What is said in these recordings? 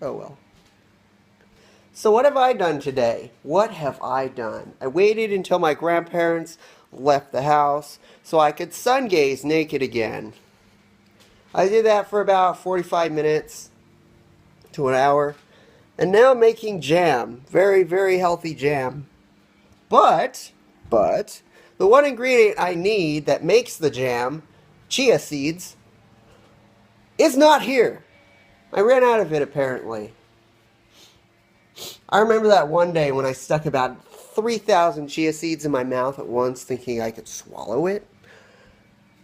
Oh well. So what have I done today? What have I done? I waited until my grandparents left the house so I could sun gaze naked again. I did that for about 45 minutes to an hour. And now I'm making jam. Very, very healthy jam. But, but, the one ingredient I need that makes the jam, chia seeds, is not here. I ran out of it apparently. I remember that one day when I stuck about 3,000 chia seeds in my mouth at once thinking I could swallow it.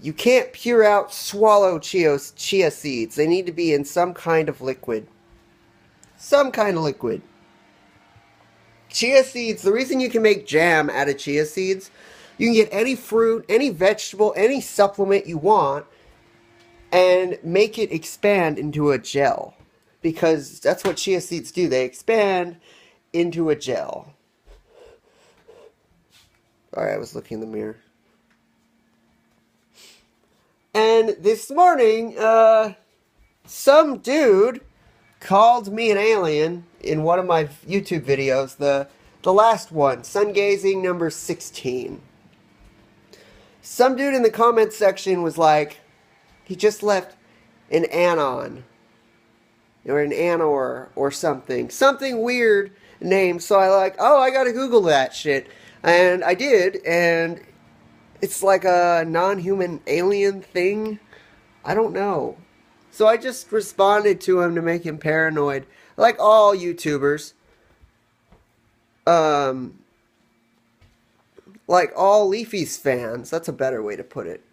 You can't pure out swallow chia seeds. They need to be in some kind of liquid. Some kind of liquid. Chia seeds, the reason you can make jam out of chia seeds, you can get any fruit, any vegetable, any supplement you want, and make it expand into a gel. Because that's what chia seeds do. They expand into a gel. Sorry, I was looking in the mirror. And this morning, some dude called me an alien in one of my YouTube videos, the last one, sun gazing number 16. Some dude in the comments section was like, he just left an anon or an anor or something weird name. So I gotta Google that shit, and I did, and it's like a non-human alien thing. I don't know. So I just responded to him to make him paranoid. Like all YouTubers. Like all Leafy's fans. That's a better way to put it.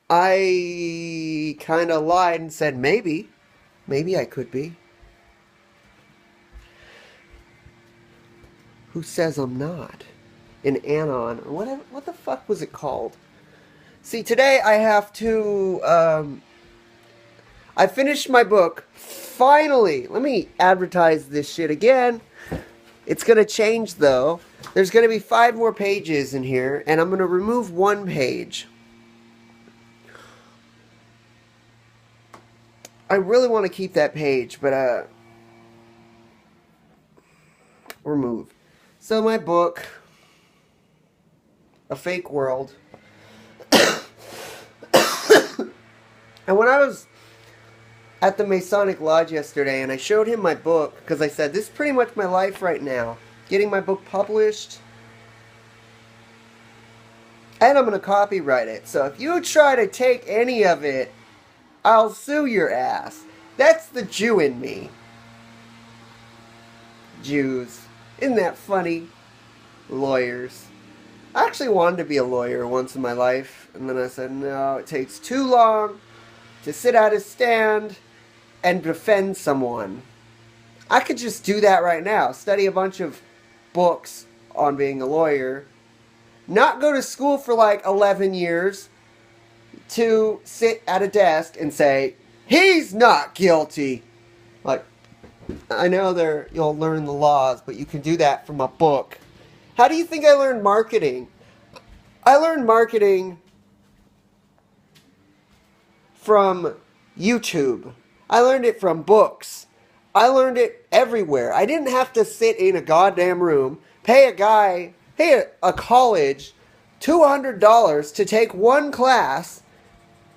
I kind of lied and said maybe. Maybe I could be. Who says I'm not? An anon. Or what the fuck was it called? See, today I have to, I finished my book. Finally! Let me advertise this shit again. It's gonna change, though. There's gonna be 5 more pages in here, and I'm gonna remove 1 page. I really want to keep that page, but, remove. So my book, A Fake World. And when I was at the Masonic Lodge yesterday and I showed him my book, because I said, this is pretty much my life right now. Getting my book published. And I'm going to copyright it. So if you try to take any of it, I'll sue your ass. That's the Jew in me. Jews. Isn't that funny? Lawyers. I actually wanted to be a lawyer once in my life. And then I said, no, it takes too long to sit at a stand and defend someone. I could just do that right now. Study a bunch of books on being a lawyer. Not go to school for like 11 years to sit at a desk and say, he's not guilty. Like, I know you'll learn the laws, but you can do that from a book. How do you think I learned marketing? I learned marketing from YouTube. I learned it from books. I learned it everywhere. I didn't have to sit in a goddamn room, pay a college $200 to take 1 class,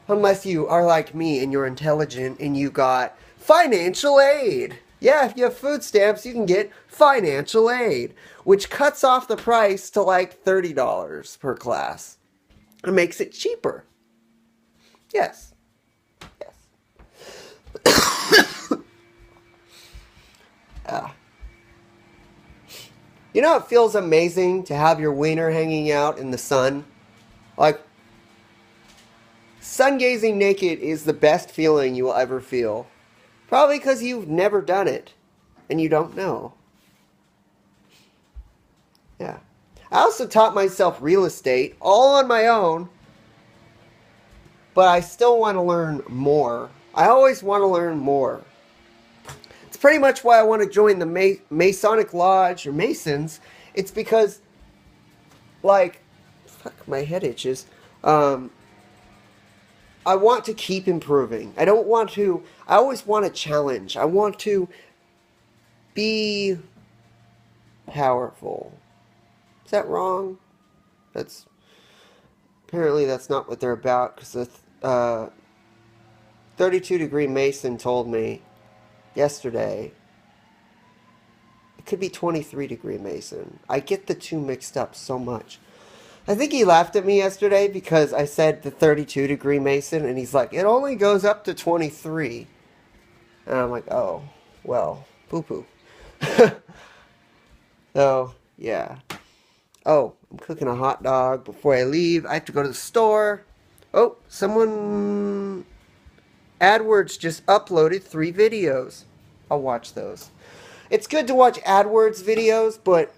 unless you are like me and you're intelligent and you got financial aid. Yeah, if you have food stamps, you can get financial aid, which cuts off the price to like $30 per class. It makes it cheaper. Yes. You know, it feels amazing to have your wiener hanging out in the sun. Like, sun gazing naked is the best feeling you will ever feel. Probably because you've never done it and you don't know. Yeah. I also taught myself real estate all on my own, but I still want to learn more. I always want to learn more. It's pretty much why I want to join the Masonic Lodge or Masons. It's because, like, fuck, my head itches. I I want to keep improving. I don't want to, I always want a challenge. I want to be powerful. Is that wrong? That's, apparently that's not what they're about, because the 32-degree Mason told me yesterday it could be 23-degree Mason. I get the two mixed up so much. I think he laughed at me yesterday because I said the 32-degree Mason, and he's like, it only goes up to 23. And I'm like, oh, well, poo-poo. So, yeah. Oh, I'm cooking a hot dog before I leave. I have to go to the store. Oh, someone... AdWords just uploaded 3 videos. I'll watch those. It's good to watch AdWords videos, but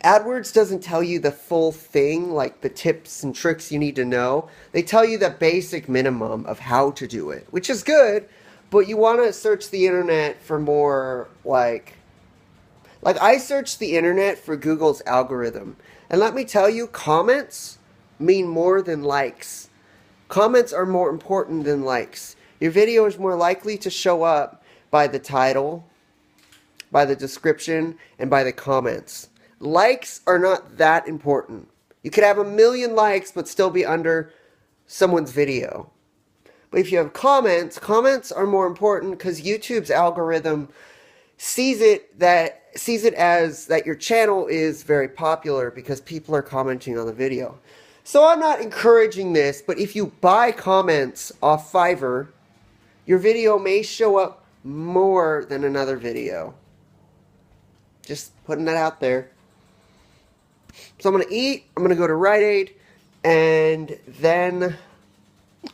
AdWords doesn't tell you the full thing, like the tips and tricks you need to know. They tell you the basic minimum of how to do it, which is good, but you want to search the internet for more, like I searched the internet for Google's algorithm. And let me tell you, comments mean more than likes. Comments are more important than likes. Your video is more likely to show up by the title, by the description, and by the comments. Likes are not that important. You could have 1 million likes but still be under someone's video. But if you have comments, comments are more important because YouTube's algorithm sees it as that your channel is very popular because people are commenting on the video. So I'm not encouraging this, but if you buy comments off Fiverr, your video may show up more than another video. Just putting that out there. So I'm going to eat, I'm going to go to Rite Aid, and then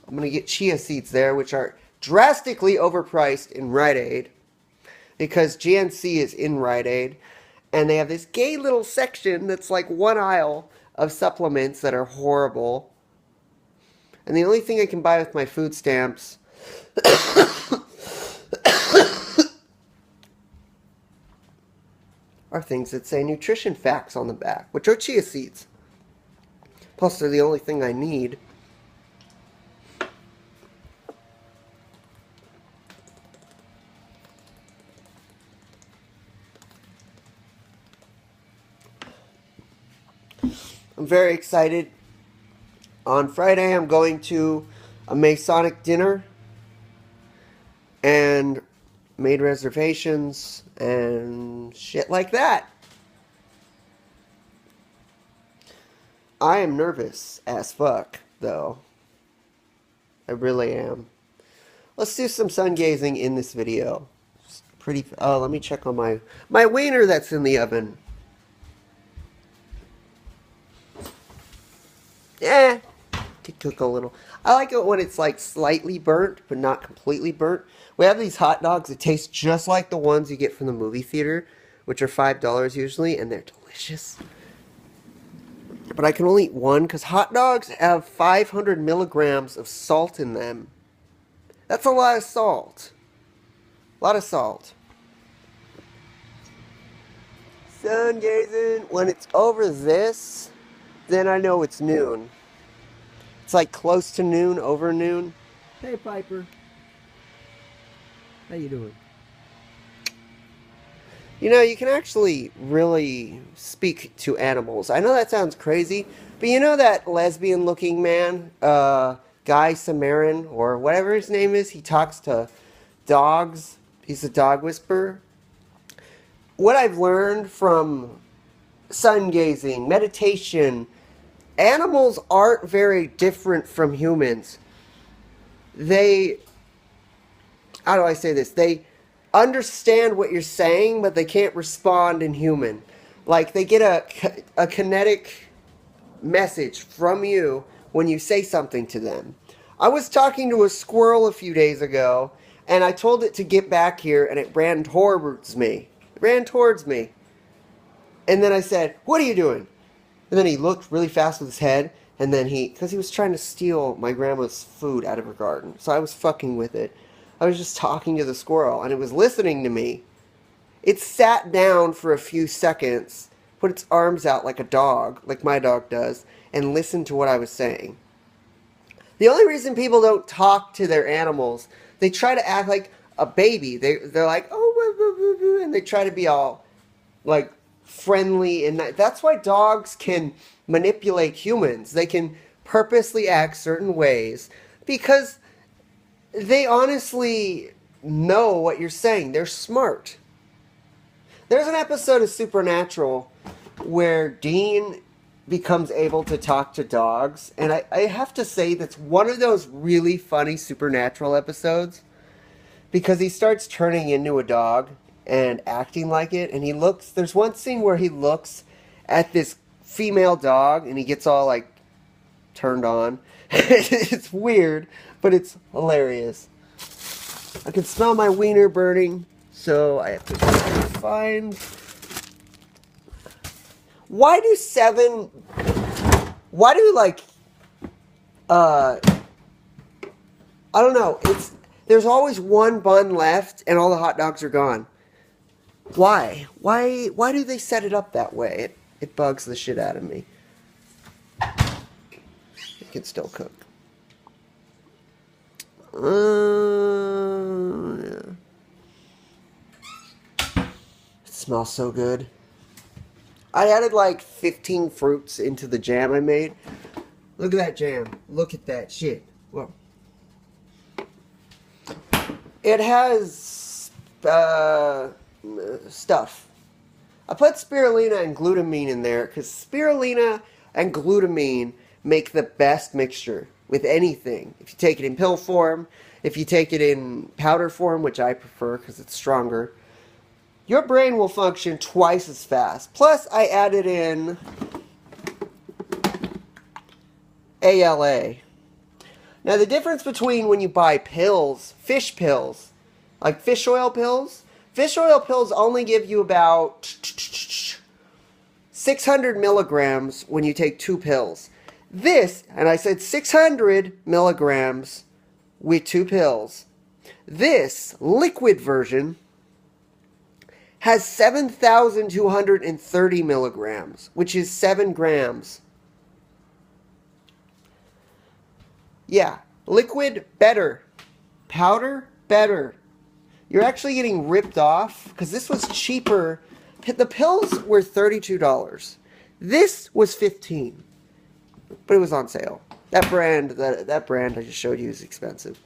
I'm going to get chia seeds there, which are drastically overpriced in Rite Aid, because GNC is in Rite Aid, and they have this gay little section that's like one aisle of supplements that are horrible. And the only thing I can buy with my food stamps are things that say nutrition facts on the back, which are chia seeds. Plus, they're the only thing I need. I'm very excited. On Friday, I'm going to a Masonic dinner and made reservations and shit like that. I am nervous as fuck, though. I really am. Let's do some sun gazing in this video. It's pretty. Oh, let me check on my wiener that's in the oven. Yeah, could cook a little. I like it when it's like slightly burnt, but not completely burnt. We have these hot dogs that taste just like the ones you get from the movie theater, which are $5 usually, and they're delicious. But I can only eat one because hot dogs have 500 milligrams of salt in them. That's a lot of salt. A lot of salt. Sun gazing. When it's over this, then I know it's noon. It's like close to noon, over noon. Hey, Piper. How you doing? You know, you can actually really speak to animals. I know that sounds crazy, but you know that lesbian-looking man, Guy Samarin, or whatever his name is, he talks to dogs. He's a dog whisperer. What I've learned from sun gazing, meditation, animals aren't very different from humans. They, how do I say this? They understand what you're saying, but they can't respond in human. Like, they get a kinetic message from you when you say something to them. I was talking to a squirrel a few days ago, and I told it to get back here, and it ran towards me. It ran towards me. And then I said, "What are you doing?" And then he looked really fast with his head, and then because he was trying to steal my grandma's food out of her garden. So I was fucking with it. I was just talking to the squirrel, and it was listening to me. It sat down for a few seconds, put its arms out like a dog, like my dog does, and listened to what I was saying. The only reason people don't talk to their animals, they try to act like a baby. They're like, oh, and they try to be all like friendly, and that's why dogs can manipulate humans. They can purposely act certain ways because they honestly know what you're saying. They're smart. There's an episode of Supernatural where Dean becomes able to talk to dogs, and I have to say that's one of those really funny Supernatural episodes because he starts turning into a dog and acting like it, and there's one scene where he looks at this female dog and he gets all like turned on. It's weird, but it's hilarious. I can smell my wiener burning, so I have to find... Why do I don't know, there's always one bun left and all the hot dogs are gone. Why? Why do they set it up that way? It bugs the shit out of me. It can still cook. Yeah. It smells so good. I added like 15 fruits into the jam I made. Look at that jam. Look at that shit. Whoa. It has stuff. I put spirulina and glutamine in there because spirulina and glutamine make the best mixture with anything. If you take it in pill form, if you take it in powder form, which I prefer because it's stronger, your brain will function twice as fast. Plus, I added in ALA. Now, the difference between when you buy pills, fish pills, like fish oil pills only give you about 600 milligrams when you take 2 pills. This, and I said 600 milligrams with 2 pills. This liquid version has 7,230 milligrams, which is 7 grams. Yeah, liquid, better. Powder, better. You're actually getting ripped off, because this was cheaper. The pills were $32. This was $15, but it was on sale. That brand I just showed you is expensive.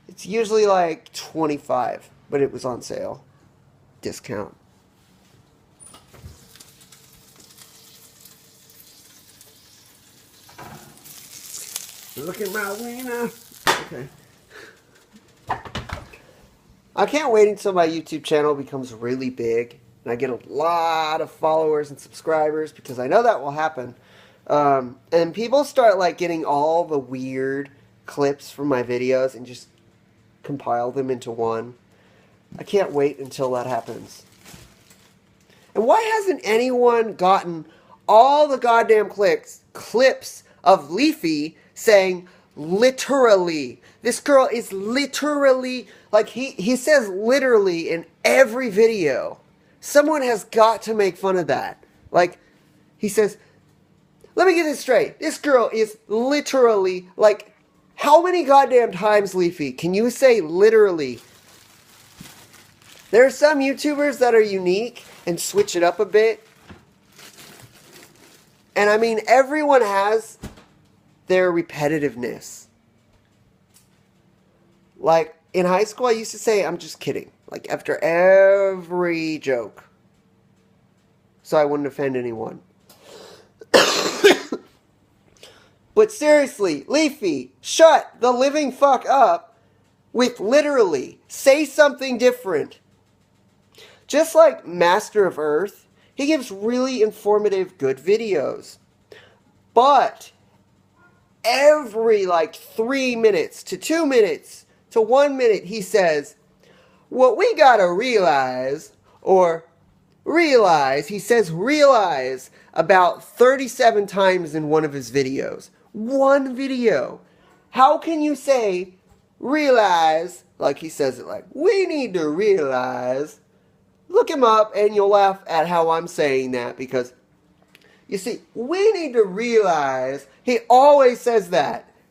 It's usually like $25, but it was on sale. Discount. Look at my wiener. Okay. I can't wait until my YouTube channel becomes really big and I get a lot of followers and subscribers, because I know that will happen. And people start like getting all the weird clips from my videos and just compile them into one. I can't wait until that happens. And why hasn't anyone gotten all the goddamn clips of Leafy saying literally? This girl is literally, like he says literally in every video. Someone has got to make fun of that. Like, he says, let me get this straight. This girl is literally, like, how many goddamn times, Leafy, can you say literally? There are some YouTubers that are unique and switch it up a bit. And I mean, everyone has their repetitiveness. Like, in high school, I used to say, I'm just kidding. Like, after every joke. So I wouldn't offend anyone. But seriously, Leafy, shut the living fuck up with literally. Say something different. Just like Master of Earth, he gives really informative, good videos. But every like 3 minutes to 2 minutes to 1 minute, he says, what we gotta realize, or realize, he says realize about 37 times in one of his videos. One video. How can you say realize, like he says it like, we need to realize? Look him up and you'll laugh at how I'm saying that, because you see, we need to realize, he always says that.